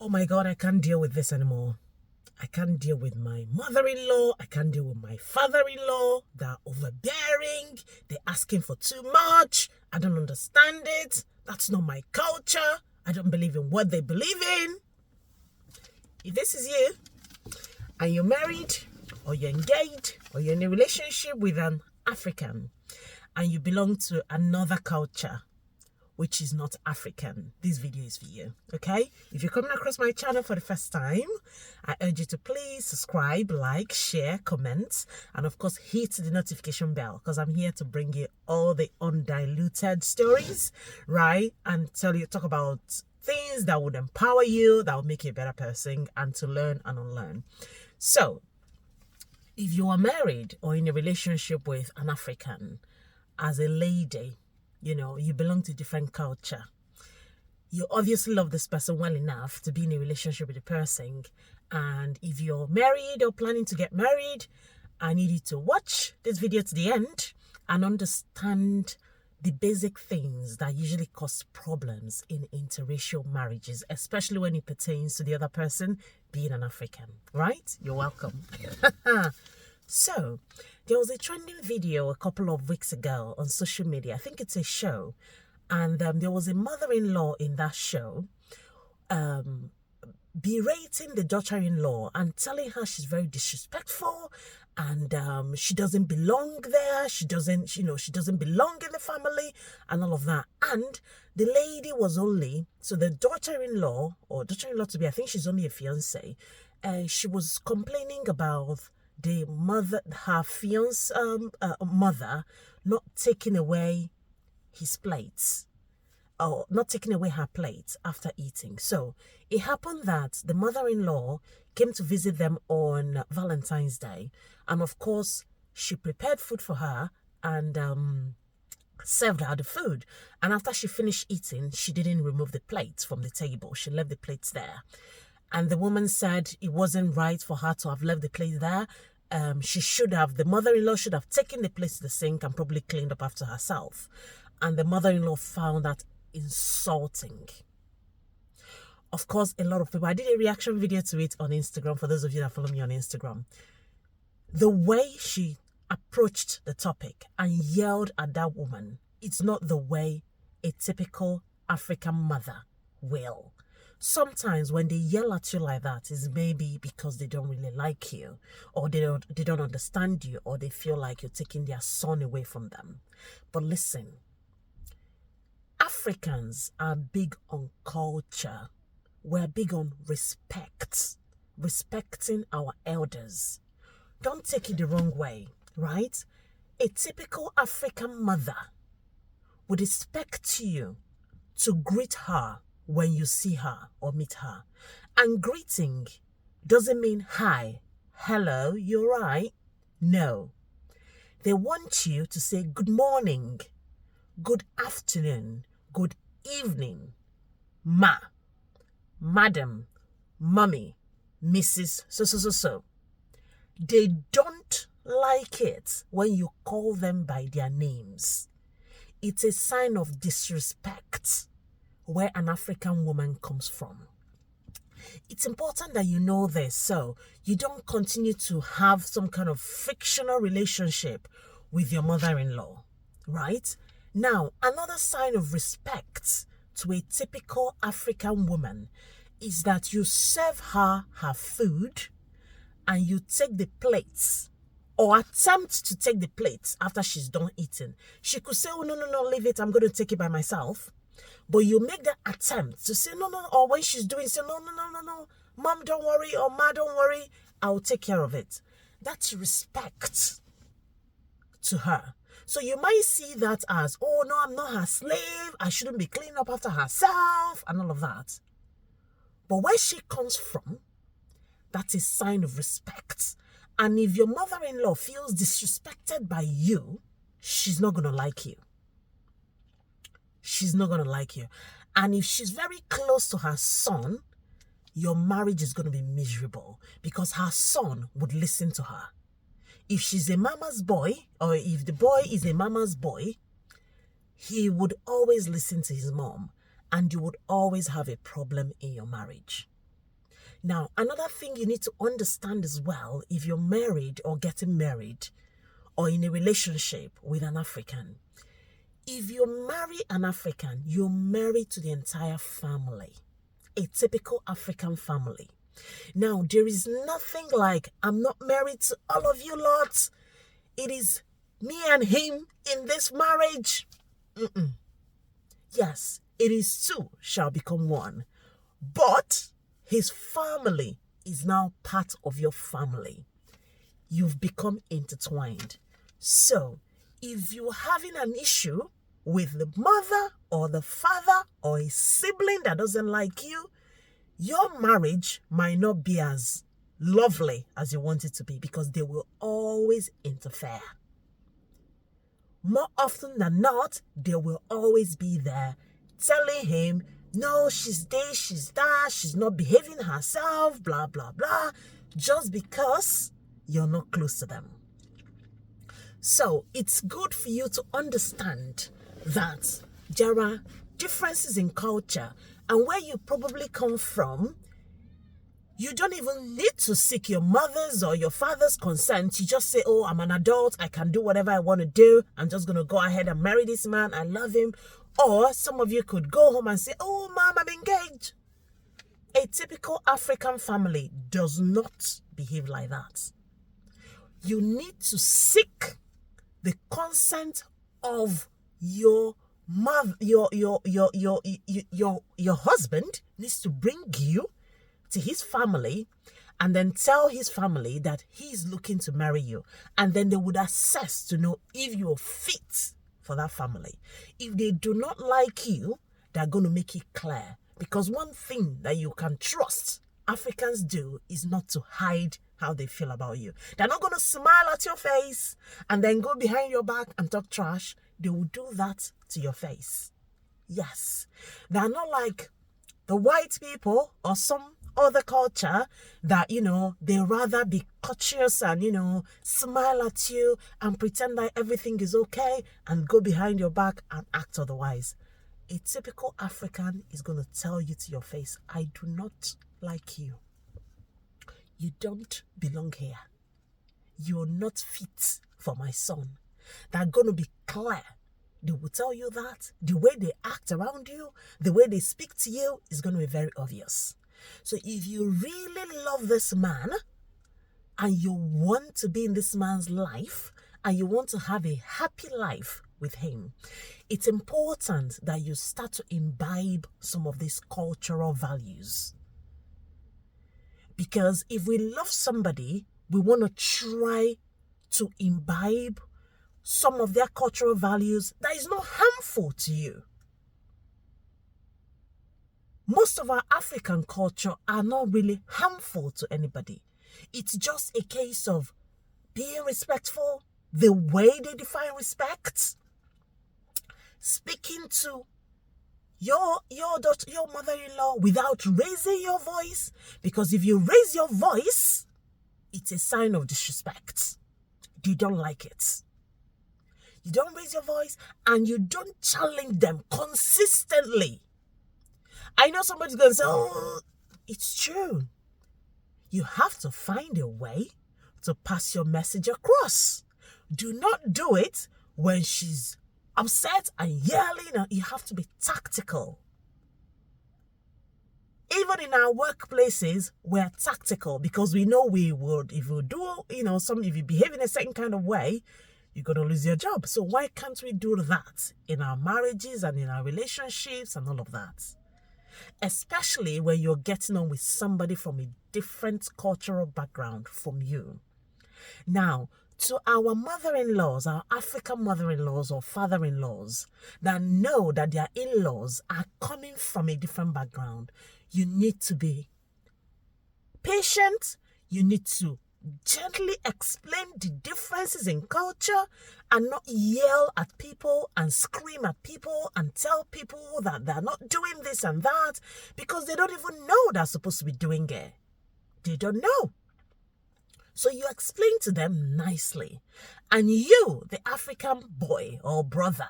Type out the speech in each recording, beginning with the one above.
Oh my God, I can't deal with this anymore. I can't deal with my mother-in-law. I can't deal with my father-in-law. They're overbearing. They're asking for too much. I don't understand it. That's not my culture. I don't believe in what they believe in. If this is you, and you're married, or you're engaged, or you're in a relationship with an African, and you belong to another culture, which is not African, this video is for you, okay? If you're coming across my channel for the first time, I urge you to please subscribe, like, share, comment, and of course hit the notification bell, because I'm here to bring you all the undiluted stories, right? And talk about things that would empower you, that will make you a better person, and to learn and unlearn. So, if you are married or in a relationship with an African, as a lady, you belong to a different culture. You obviously love this person well enough to be in a relationship with the person. And if you're married or planning to get married, I need you to watch this video to the end and understand the basic things that usually cause problems in interracial marriages, especially when it pertains to the other person being an African, right? You're welcome. So, there was a trending video a couple of weeks ago on social media. I think it's a show. And there was a mother-in-law in that show berating the daughter-in-law and telling her she's very disrespectful and she doesn't belong there. She doesn't belong in the family and all of that. And the lady was so the daughter-in-law, or daughter-in-law to be, I think she's only a fiance, she was complaining about the mother, her fiance's mother, not taking away his plates, or not taking away her plates after eating. So it happened that the mother-in-law came to visit them on Valentine's Day, and of course she prepared food for her and served her the food. And after she finished eating, she didn't remove the plates from the table. She left the plates there. And the woman said it wasn't right for her to have left the plate there. The mother-in-law should have taken the place to the sink and probably cleaned up after herself. And the mother-in-law found that insulting. Of course, a lot of people, I did a reaction video to it on Instagram, for those of you that follow me on Instagram. The way she approached the topic and yelled at that woman, it's not the way a typical African mother will. Sometimes when they yell at you like that, is maybe because they don't really like you, or they don't understand you, or they feel like you're taking their son away from them. But listen, Africans are big on culture. We're big on respect, respecting our elders. Don't take it the wrong way, right? A typical African mother would expect you to greet her when you see her or meet her. And greeting doesn't mean hi, hello, you're right. No. They want you to say good morning, good afternoon, good evening, ma, madam, mummy, Mrs. So. They don't like it when you call them by their names. It's a sign of disrespect where an African woman comes from. It's important that you know this, so you don't continue to have some kind of fictional relationship with your mother-in-law, right? Now, another sign of respect to a typical African woman is that you serve her food and you take the plates, or attempt to take the plates after she's done eating. She could say, oh, no, leave it, I'm going to take it by myself. But you make that attempt to say, no, or when she's doing, say, no, mom, don't worry, or ma, don't worry, I'll take care of it. That's respect to her. So you might see that as, oh, no, I'm not her slave, I shouldn't be cleaning up after herself, and all of that. But where she comes from, that's a sign of respect. And if your mother-in-law feels disrespected by you, she's not going to like you. She's not going to like you. And if she's very close to her son, your marriage is going to be miserable because her son would listen to her. If she's a mama's boy, or if the boy is a mama's boy, he would always listen to his mom, and you would always have a problem in your marriage. Now, another thing you need to understand as well, if you're married or getting married or in a relationship with an African, if you marry an African, you're married to the entire family, a typical African family. Now, there is nothing like, I'm not married to all of you lots. It is me and him in this marriage. Yes, it is two shall become one. But his family is now part of your family. You've become intertwined. So, if you're having an issue with the mother or the father or a sibling that doesn't like you, your marriage might not be as lovely as you want it to be, because they will always interfere. More often than not, they will always be there telling him, no, she's this, she's that, she's not behaving herself, blah, blah, blah, just because you're not close to them. So it's good for you to understand that there are differences in culture, and where you probably come from, you don't even need to seek your mother's or your father's consent. You just say, oh, I'm an adult, I can do whatever I want to do, I'm just going to go ahead and marry this man, I love him. Or some of you could go home and say, oh, mom, I'm engaged. A typical African family does not behave like that. You need to seek the consent of your mother. Your husband needs to bring you to his family and then tell his family that he's looking to marry you. And then they would assess to know if you're fit for that family. If they do not like you, they're going to make it clear. Because one thing that you can trust Africans do is not to hide how they feel about you. They're not going to smile at your face and then go behind your back and talk trash. They will do that to your face. Yes. They're not like the white people or some other culture that, they rather be courteous and, smile at you and pretend that everything is okay and go behind your back and act otherwise. A typical African is going to tell you to your face, I do not like you. You don't belong here. You're not fit for my son. They're going to be clear. They will tell you that. The way they act around you, the way they speak to you is going to be very obvious. So if you really love this man and you want to be in this man's life and you want to have a happy life with him, it's important that you start to imbibe some of these cultural values. Because if we love somebody, we want to try to imbibe some of their cultural values that is not harmful to you. Most of our African culture are not really harmful to anybody. It's just a case of being respectful, the way they define respect, speaking to your mother-in-law without raising your voice, because if you raise your voice, it's a sign of disrespect. They don't like it. You don't raise your voice and you don't challenge them consistently. I know somebody's going to say, oh, it's true. You have to find a way to pass your message across. Do not do it when she's upset and yelling. You have to be tactical. Even in our workplaces, we're tactical because we know we would, if you do, if you behave in a certain kind of way, you're going to lose your job. So why can't we do that in our marriages and in our relationships and all of that? Especially when you're getting on with somebody from a different cultural background from you. Now, to our mother-in-laws, our African mother-in-laws or father-in-laws that know that their in-laws are coming from a different background, you need to be patient. You need to gently explain the differences in culture and not yell at people and scream at people and tell people that they're not doing this and that because they don't even know they're supposed to be doing it. They don't know. So you explain to them nicely. And you, the African boy or brother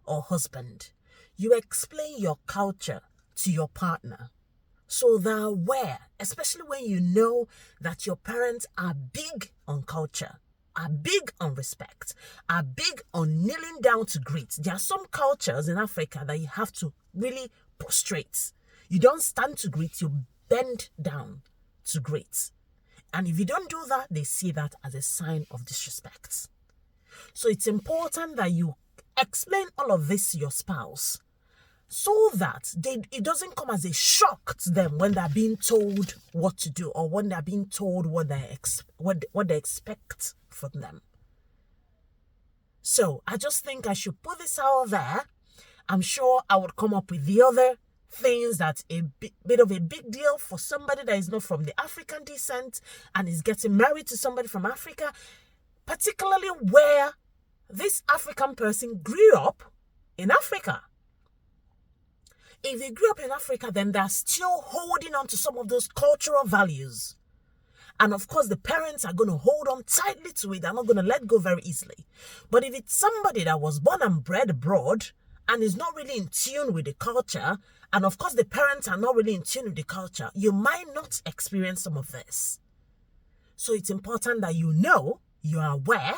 or husband, you explain your culture to your partner So they're aware, especially when you know that your parents are big on culture, are big on respect, are big on kneeling down to greet. There are some cultures in Africa that you have to really prostrate. You don't stand to greet, you bend down to greet. And if you don't do that, they see that as a sign of disrespect. So it's important that you explain all of this to your spouse so that it doesn't come as a shock to them when they're being told what to do or when they're being told what they expect from them. So I just think I should put this out there. I'm sure I would come up with the other things that's a bit of a big deal for somebody that is not from the African descent and is getting married to somebody from Africa, particularly where this African person grew up in Africa. If they grew up in Africa, then they're still holding on to some of those cultural values. And of course, the parents are going to hold on tightly to it. They're not going to let go very easily. But if it's somebody that was born and bred abroad and is not really in tune with the culture, and of course the parents are not really in tune with the culture, you might not experience some of this. So it's important that you know, you are aware,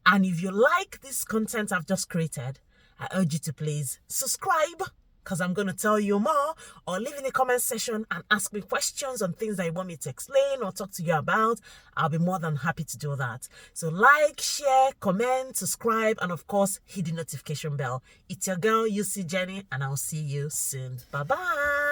and if you like this content I've just created, I urge you to please subscribe, because I'm going to tell you more, or leave in the comment section and ask me questions on things that you want me to explain or talk to you about. I'll be more than happy to do that. So like, share, comment, subscribe, and of course, hit the notification bell. It's your girl, UC Jenny, and I'll see you soon. Bye-bye.